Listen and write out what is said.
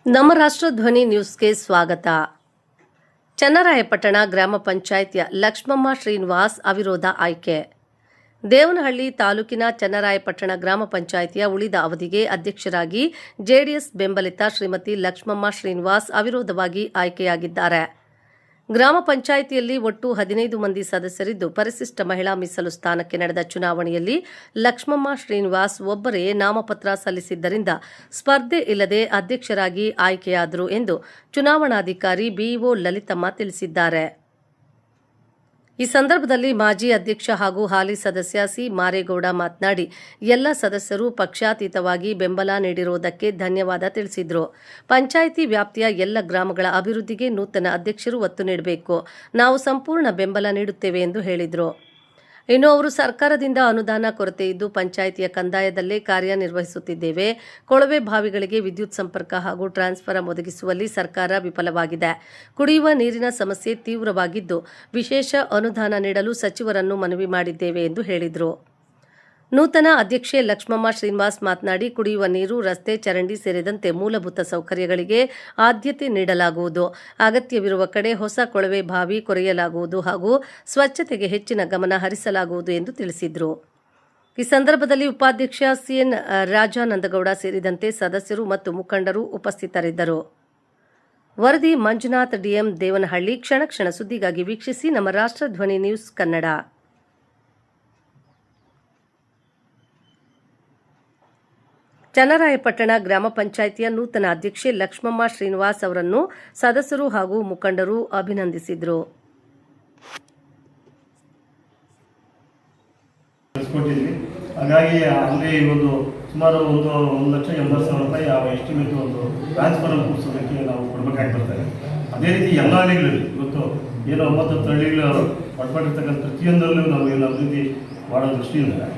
ನಮ್ಮ ರಾಷ್ಟ್ರಧ್ವನಿ ನ್ಯೂಸ್ಗೆ ಸ್ವಾಗತ. ಚನ್ನರಾಯಪಟ್ಟಣ ಗ್ರಾಮ ಪಂಚಾಯಿತಿಯ ಲಕ್ಷ್ಮಮ್ಮ ಶ್ರೀನಿವಾಸ್ ಅವಿರೋಧ ಆಯ್ಕೆ. ದೇವನಹಳ್ಳಿ ತಾಲೂಕಿನ ಚನ್ನರಾಯಪಟ್ಟಣ ಗ್ರಾಮ ಪಂಚಾಯಿತಿಯ ಉಳಿದ ಅವಧಿಗೆ ಅಧ್ಯಕ್ಷರಾಗಿ ಜೆಡಿಎಸ್ ಬೆಂಬಲಿತ ಶ್ರೀಮತಿ ಲಕ್ಷ್ಮಮ್ಮ ಶ್ರೀನಿವಾಸ್ ಅವಿರೋಧವಾಗಿ ಆಯ್ಕೆಯಾಗಿದ್ದಾರೆ. ಗ್ರಾಮ ಪಂಚಾಯಿತಿಯಲ್ಲಿ ಒಟ್ಟು 15 ಮಂದಿ ಸದಸ್ಯರಿದ್ದು, ಪರಿಶಿಷ್ಟ ಮಹಿಳಾ ಮೀಸಲು ಸ್ಥಾನಕ್ಕೆ ನಡೆದ ಚುನಾವಣೆಯಲ್ಲಿ ಲಕ್ಷ್ಮಮ್ಮ ಶ್ರೀನಿವಾಸ್ ಒಬ್ಬರೇ ನಾಮಪತ್ರ ಸಲ್ಲಿಸಿದ್ದರಿಂದ ಸ್ಪರ್ಧೆ ಇಲ್ಲದೆ ಅಧ್ಯಕ್ಷರಾಗಿ ಆಯ್ಕೆಯಾದರು ಎಂದು ಚುನಾವಣಾಧಿಕಾರಿ ಬಿಇಒ ಲಲಿತಮ್ಮ ತಿಳಿಸಿದ್ದಾರೆ. ಈ ಸಂದರ್ಭದಲ್ಲಿ ಮಾಜಿ ಅಧ್ಯಕ್ಷ ಹಾಗೂ ಹಾಲಿ ಸದಸ್ಯ ಸಿ ಮಾರೇಗೌಡ ಮಾತನಾಡಿ, ಎಲ್ಲ ಸದಸ್ಯರು ಪಕ್ಷಾತೀತವಾಗಿ ಬೆಂಬಲ ನೀಡಿರುವುದಕ್ಕೆ ಧನ್ಯವಾದ ತಿಳಿಸಿದರು. ಪಂಚಾಯಿತಿ ವ್ಯಾಪ್ತಿಯ ಎಲ್ಲ ಗ್ರಾಮಗಳ ಅಭಿವೃದ್ಧಿಗೆ ನೂತನ ಅಧ್ಯಕ್ಷರು ಒತ್ತು ನೀಡಬೇಕು. ನಾವು ಸಂಪೂರ್ಣ ಬೆಂಬಲ ನೀಡುತ್ತೇವೆ ಎಂದು ಹೇಳಿದರು. ಇನ್ನು ಅವರು ಸರ್ಕಾರದಿಂದ ಅನುದಾನ ಕೊರತೆ ಇದ್ದು ಪಂಚಾಯಿತಿಯ ಕಂದಾಯದಲ್ಲೇ ಕಾರ್ಯನಿರ್ವಹಿಸುತ್ತಿದ್ದೇವೆ. ಕೊಳವೆ ಬಾವಿಗಳಿಗೆ ವಿದ್ಯುತ್ ಸಂಪರ್ಕ ಹಾಗೂ ಟ್ರಾನ್ಸ್ಫಾರಂ ಒದಗಿಸುವಲ್ಲಿ ಸರ್ಕಾರ ವಿಫಲವಾಗಿದೆ. ಕುಡಿಯುವ ನೀರಿನ ಸಮಸ್ಯೆ ತೀವ್ರವಾಗಿದ್ದು, ವಿಶೇಷ ಅನುದಾನ ನೀಡಲು ಸಚಿವರನ್ನು ಮನವಿ ಮಾಡಿದ್ದೇವೆ ಎಂದು ಹೇಳಿದರು. ನೂತನ ಅಧ್ಯಕ್ಷೆ ಲಕ್ಷ್ಮಮ್ಮ ಶ್ರೀನಿವಾಸ್ ಮಾತನಾಡಿ, ಕುಡಿಯುವ ನೀರು, ರಸ್ತೆ, ಚರಂಡಿ ಸೇರಿದಂತೆ ಮೂಲಭೂತ ಸೌಕರ್ಯಗಳಿಗೆ ಆದ್ಯತೆ ನೀಡಲಾಗುವುದು. ಅಗತ್ಯವಿರುವ ಕಡೆ ಹೊಸ ಕೊಳವೆ ಬಾವಿ ಕೊರೆಯಲಾಗುವುದು ಹಾಗೂ ಸ್ವಚ್ಛತೆಗೆ ಹೆಚ್ಚಿನ ಗಮನ ಹರಿಸಲಾಗುವುದು ಎಂದು ತಿಳಿಸಿದರು. ಈ ಸಂದರ್ಭದಲ್ಲಿ ಉಪಾಧ್ಯಕ್ಷ ಸಿಎನ್ ರಾಜಾನಂದಗೌಡ ಸೇರಿದಂತೆ ಸದಸ್ಯರು ಮತ್ತು ಮುಖಂಡರು ಉಪಸ್ಥಿತರಿದ್ದರು. ವರದಿ ಮಂಜುನಾಥ್, ಡಿಎಂ, ದೇವನಹಳ್ಳಿ. ಕ್ಷಣ ಕ್ಷಣ ಸುದ್ದಿಗಾಗಿ ವೀಕ್ಷಿಸಿ ನಮ್ಮ ರಾಷ್ಟ್ರಧ್ವನಿ ನ್ಯೂಸ್ ಕನ್ನಡ. ಚನ್ನರಾಯಪಟ್ಟಣ ಗ್ರಾಮ ಪಂಚಾಯಿತಿಯ ನೂತನ ಅಧ್ಯಕ್ಷೆ ಲಕ್ಷ್ಮಮ್ಮ ಶ್ರೀನಿವಾಸ್ ಅವರನ್ನು ಸದಸ್ಯರು ಹಾಗೂ ಮುಖಂಡರು ಅಭಿನಂದಿಸಿದರು. ಹಾಗಾಗಿ ಅಲ್ಲಿ ಸುಮಾರು 1,80,000 ರೂಪಾಯಿ ಎಸ್ಟಿಮೇಟ್ ಟ್ರಾನ್ಸ್ಫರ್ ಕೂಡಿಸೋದಕ್ಕೆ ನಾವು ಕೊಡಬೇಕಾಗಿ ಬರ್ತಾರೆ. ಅದೇ ರೀತಿ ಎಲ್ಲ ಹಳ್ಳಿಗಳಲ್ಲಿ ಇವತ್ತು ಏನು 9 ಹಳ್ಳಿಗಳು ಒಟ್ಟಾಗಿರ್ತಕ್ಕಂಥ ಪ್ರತಿಯೊಂದರಲ್ಲೂ ನಾವು ಏನು ಅಭಿವೃದ್ಧಿ ಮಾಡೋ ದೃಷ್ಟಿಯಿಂದ